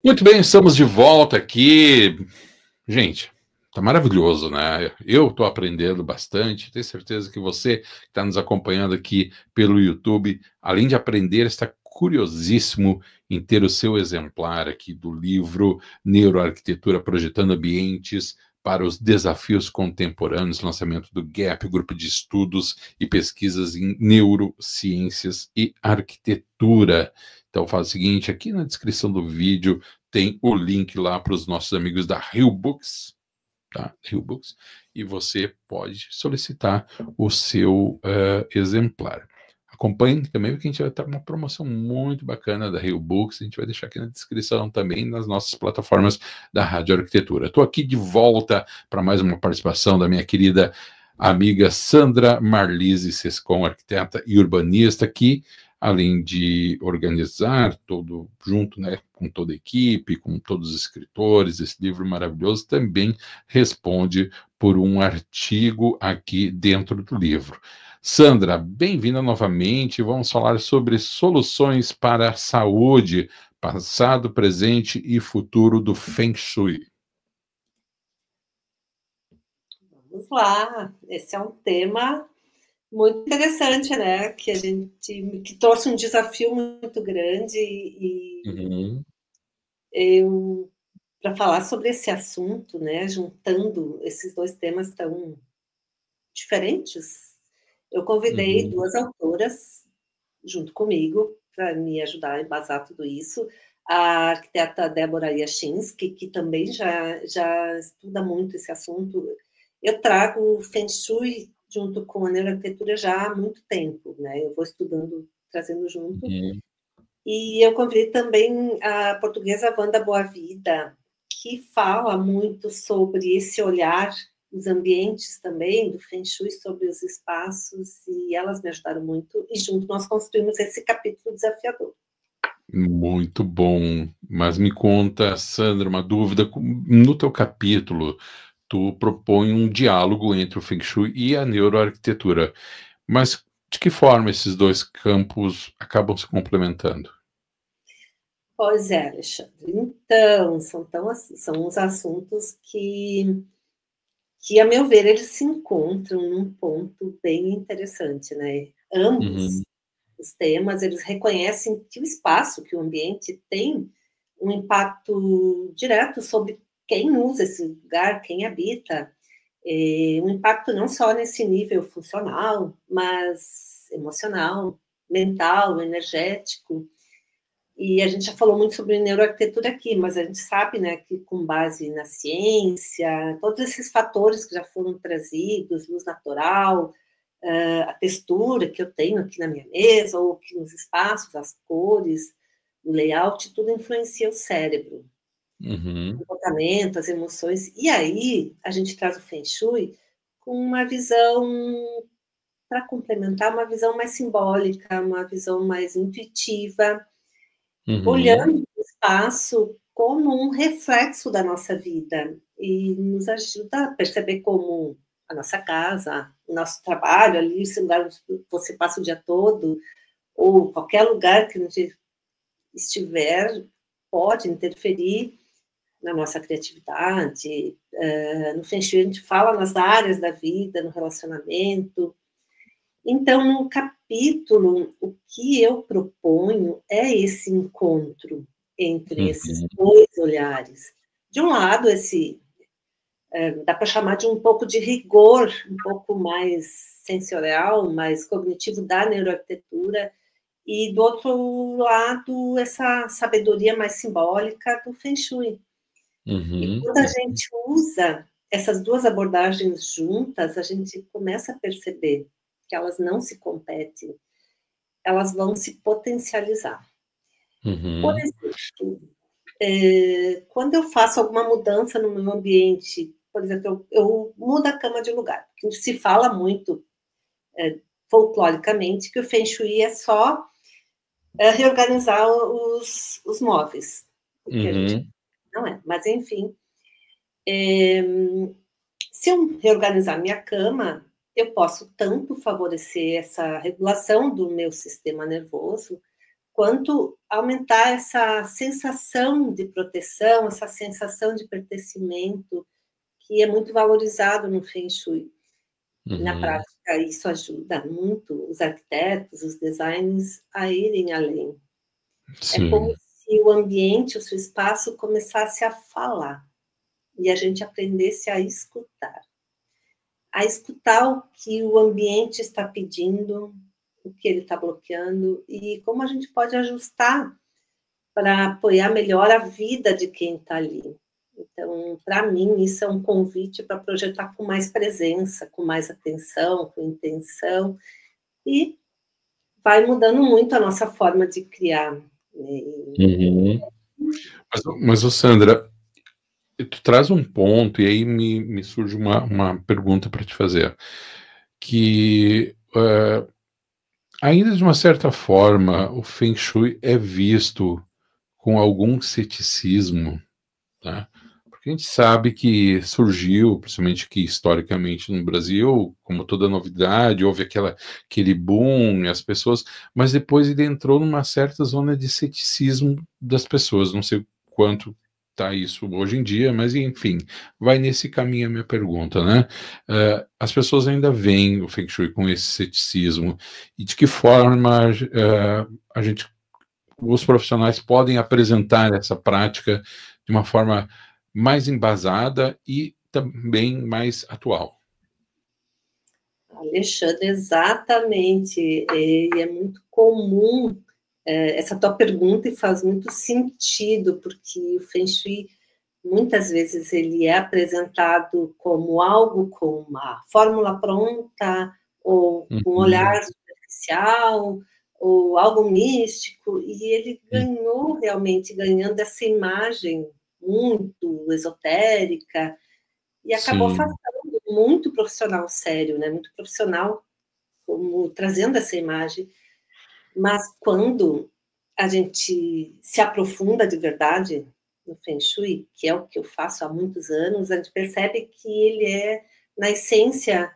Muito bem, estamos de volta aqui. Gente, tá maravilhoso, né? Eu tô aprendendo bastante. Tenho certeza que você que está nos acompanhando aqui pelo YouTube, além de aprender, está curiosíssimo em ter o seu exemplar aqui do livro Neuroarquitetura Projetando Ambientes para os Desafios Contemporâneos, lançamento do GAP, Grupo de Estudos e Pesquisas em Neurociências e Arquitetura. Então faz o seguinte, aqui na descrição do vídeo tem o link lá para os nossos amigos da Rio Books, tá? Rio Books, e você pode solicitar o seu exemplar. Acompanhe também, porque a gente vai ter uma promoção muito bacana da Rio Books, a gente vai deixar aqui na descrição também nas nossas plataformas da Rádio Arquitetura. Estou aqui de volta para mais uma participação da minha querida amiga Sandra Marlise Sescon, arquiteta e urbanista, que além de organizar todo junto, né, com toda a equipe, com todos os escritores, esse livro maravilhoso, também responde por um artigo aqui dentro do livro. Sandra, bem-vinda novamente. Vamos falar sobre soluções para a saúde, passado, presente e futuro do Feng Shui. Vamos lá, esse é um tema muito interessante, né? Que trouxe um desafio muito grande e eu para falar sobre esse assunto, né? Juntando esses dois temas tão diferentes, eu convidei duas autoras junto comigo para me ajudar a embasar tudo isso. A arquiteta Débora Yashinsky, que também já estuda muito esse assunto. Eu trago o Feng Shui junto com a neuroarquitetura já há muito tempo, né? Eu vou estudando, trazendo junto. E eu convidei também a portuguesa Wanda Boavida, que fala muito sobre esse olhar, os ambientes também, do Feng Shui, sobre os espaços, e elas me ajudaram muito, e junto nós construímos esse capítulo desafiador. Muito bom, mas me conta, Sandra, uma dúvida, no teu capítulo, tu propõe um diálogo entre o Feng Shui e a neuroarquitetura, mas de que forma esses dois campos acabam se complementando? Pois é, Alexandre. Então, são os assuntos que, a meu ver, eles se encontram num ponto bem interessante, né? Ambos os temas, eles reconhecem que o espaço, que o ambiente tem um impacto direto sobre quem usa esse lugar, quem habita, um impacto não só nesse nível funcional, mas emocional, mental, energético. E a gente já falou muito sobre neuroarquitetura aqui, mas a gente sabe, né, que com base na ciência, todos esses fatores que já foram trazidos, luz natural, a textura que eu tenho aqui na minha mesa, ou aqui nos espaços, as cores, o layout, tudo influencia o cérebro, o comportamento, as emoções. E aí, a gente traz o Feng Shui com uma visão, para complementar, uma visão mais simbólica, uma visão mais intuitiva, olhando o espaço como um reflexo da nossa vida e nos ajuda a perceber como a nossa casa, o nosso trabalho ali, esse lugar onde você passa o dia todo, ou qualquer lugar que a gente estiver, pode interferir na nossa criatividade. No Feng Shui a gente fala nas áreas da vida, no relacionamento. Então, no capítulo, o que eu proponho é esse encontro entre esses dois olhares. De um lado, dá para chamar de um pouco de rigor, um pouco mais sensorial, mais cognitivo da neuroarquitetura, e do outro lado, essa sabedoria mais simbólica do Feng Shui. E quando a gente usa essas duas abordagens juntas, a gente começa a perceber que elas não se competem, elas vão se potencializar. Por exemplo, quando eu faço alguma mudança no meu ambiente, por exemplo, eu mudo a cama de lugar, porque se fala muito, folcloricamente, que o Feng Shui é só reorganizar os móveis, o que a gente não é, mas enfim. Se eu reorganizar minha cama, eu posso tanto favorecer essa regulação do meu sistema nervoso, quanto aumentar essa sensação de proteção, essa sensação de pertencimento, que é muito valorizado no Feng Shui. Na prática, isso ajuda muito os arquitetos, os designers a irem além. Sim. É como se o ambiente, o seu espaço, começasse a falar e a gente aprendesse a escutar o que o ambiente está pedindo, o que ele está bloqueando e como a gente pode ajustar para apoiar melhor a vida de quem está ali. Então, para mim, isso é um convite para projetar com mais presença, com mais atenção, com intenção, e vai mudando muito a nossa forma de criar. Mas, Sandra, tu traz um ponto, e aí me surge uma pergunta para te fazer, que ainda de uma certa forma o Feng Shui é visto com algum ceticismo, tá? Porque a gente sabe que surgiu, principalmente aqui historicamente no Brasil, como toda novidade, houve aquele boom, e as pessoas, mas depois ele entrou numa certa zona de ceticismo das pessoas, não sei quanto tá isso hoje em dia, mas enfim, vai nesse caminho a minha pergunta, né? As pessoas ainda veem o Feng Shui com esse ceticismo, e de que forma os profissionais podem apresentar essa prática de uma forma mais embasada e também mais atual? Alexandre, exatamente. E é muito comum essa tua pergunta e faz muito sentido, porque o Feng Shui, muitas vezes, ele é apresentado como algo com uma fórmula pronta, ou com um olhar superficial, ou algo místico, e ele ganhou realmente, ganhando essa imagem muito esotérica, e acabou afastando muito profissional sério, né? Muito profissional como trazendo essa imagem. Mas quando a gente se aprofunda de verdade no Feng Shui, que é o que eu faço há muitos anos, a gente percebe que ele é, na essência,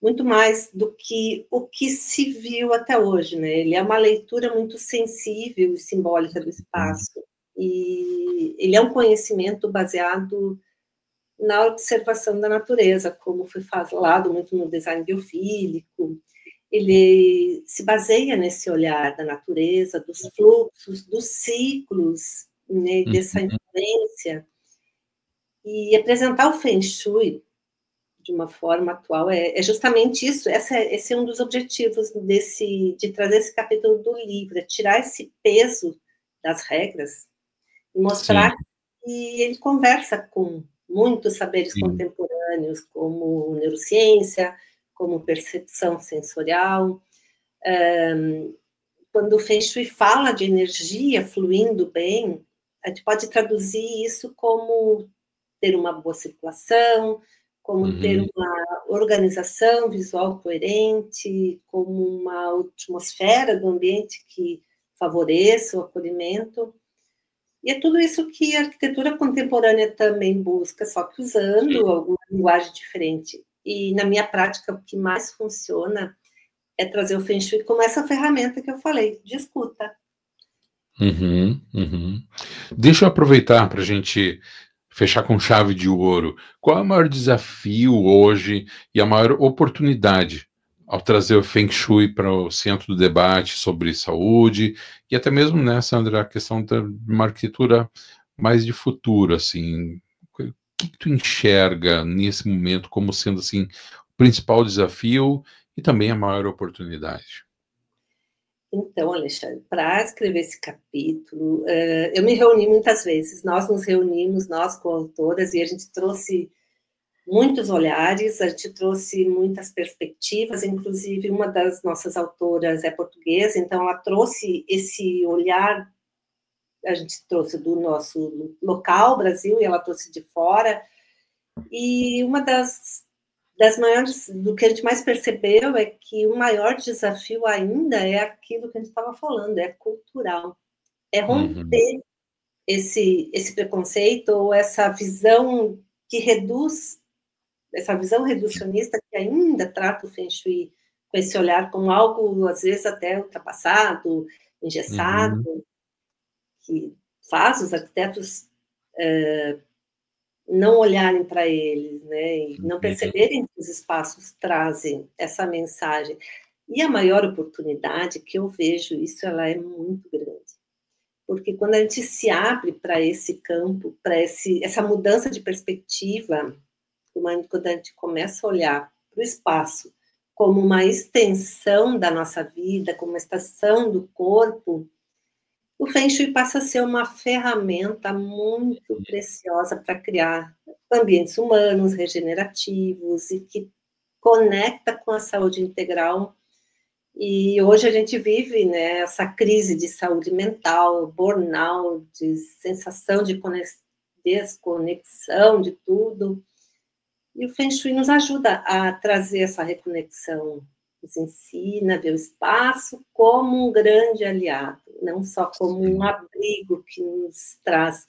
muito mais do que o que se viu até hoje, né? Ele é uma leitura muito sensível e simbólica do espaço. E ele é um conhecimento baseado na observação da natureza, como foi falado muito no design biofílico. Ele se baseia nesse olhar da natureza, dos fluxos, dos ciclos, né, dessa influência. E apresentar o Feng Shui de uma forma atual é justamente isso. Esse é um dos objetivos de trazer esse capítulo do livro, é tirar esse peso das regras e mostrar que ele conversa com muitos saberes contemporâneos, como neurociência, como percepção sensorial. Quando o Feng Shui fala de energia fluindo bem, a gente pode traduzir isso como ter uma boa circulação, como ter uma organização visual coerente, como uma atmosfera do ambiente que favoreça o acolhimento. E é tudo isso que a arquitetura contemporânea também busca, só que usando alguma linguagem diferente. E, na minha prática, o que mais funciona é trazer o Feng Shui como essa ferramenta que eu falei, de escuta. Deixa eu aproveitar para a gente fechar com chave de ouro. Qual é o maior desafio hoje e a maior oportunidade ao trazer o Feng Shui para o centro do debate sobre saúde e até mesmo, né, Sandra, a questão de uma arquitetura mais de futuro, assim, o que tu enxerga nesse momento como sendo, assim, o principal desafio e também a maior oportunidade? Então, Alexandre, para escrever esse capítulo, eu me reuni muitas vezes, nós nos reunimos, nós coautoras, e a gente trouxe muitos olhares, a gente trouxe muitas perspectivas, inclusive uma das nossas autoras é portuguesa, então ela trouxe esse olhar, a gente trouxe do nosso local, Brasil, e ela trouxe de fora, e uma das maiores, do que a gente mais percebeu é que o maior desafio ainda é aquilo que a gente estava falando, é cultural, é romper esse preconceito ou essa visão que reduz, essa visão reducionista que ainda trata o Feng Shui com esse olhar como algo, às vezes, até ultrapassado, engessado, que faz os arquitetos não olharem para eles, né, e não perceberem que os espaços trazem essa mensagem. E a maior oportunidade que eu vejo isso, ela é muito grande. Porque quando a gente se abre para esse campo, para essa mudança de perspectiva, quando a gente começa a olhar para o espaço como uma extensão da nossa vida, como uma extensão do corpo, o Feng Shui passa a ser uma ferramenta muito preciosa para criar ambientes humanos, regenerativos, e que conecta com a saúde integral. E hoje a gente vive, né, essa crise de saúde mental, burnout, de sensação de desconexão de tudo. E o Feng Shui nos ajuda a trazer essa reconexão, nos ensina a ver o espaço como um grande aliado, não só como um abrigo que nos traz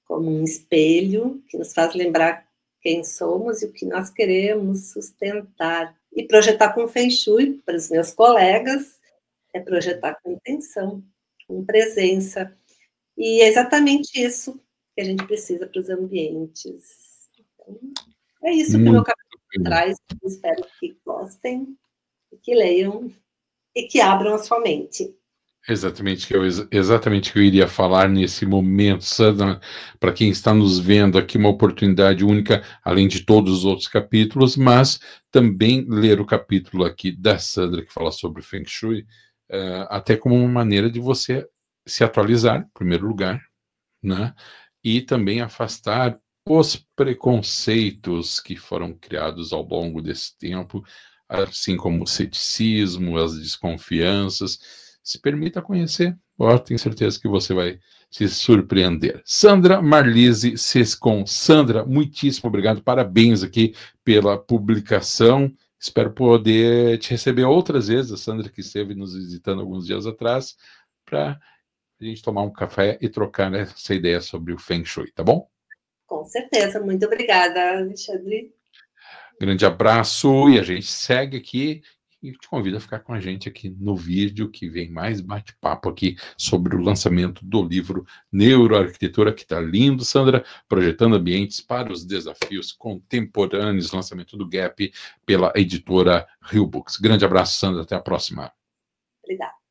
como um espelho, que nos faz lembrar quem somos e o que nós queremos sustentar. E projetar com Feng Shui, para os meus colegas, é projetar com intenção, com presença. E é exatamente isso que a gente precisa para os ambientes. Então, é isso que o meu capítulo traz. Espero que gostem, que leiam e que abram a sua mente. Exatamente o que eu iria falar nesse momento, Sandra, para quem está nos vendo aqui, uma oportunidade única, além de todos os outros capítulos, mas também ler o capítulo aqui da Sandra, que fala sobre Feng Shui, até como uma maneira de você se atualizar, em primeiro lugar, né? E também afastar os preconceitos que foram criados ao longo desse tempo, assim como o ceticismo, as desconfianças. Se permita conhecer, tenho certeza que você vai se surpreender. Sandra Marlise Sescon. Sandra, muitíssimo obrigado, parabéns aqui pela publicação. Espero poder te receber outras vezes, a Sandra que esteve nos visitando alguns dias atrás, para a gente tomar um café e trocar essa ideia sobre o Feng Shui, tá bom? Com certeza, muito obrigada, Alexandre. Grande abraço e a gente segue aqui e te convido a ficar com a gente aqui no vídeo que vem mais bate-papo aqui sobre o lançamento do livro Neuroarquitetura, que está lindo, Sandra, projetando ambientes para os desafios contemporâneos, lançamento do Gap pela editora Rio Books. Grande abraço, Sandra, até a próxima. Obrigada.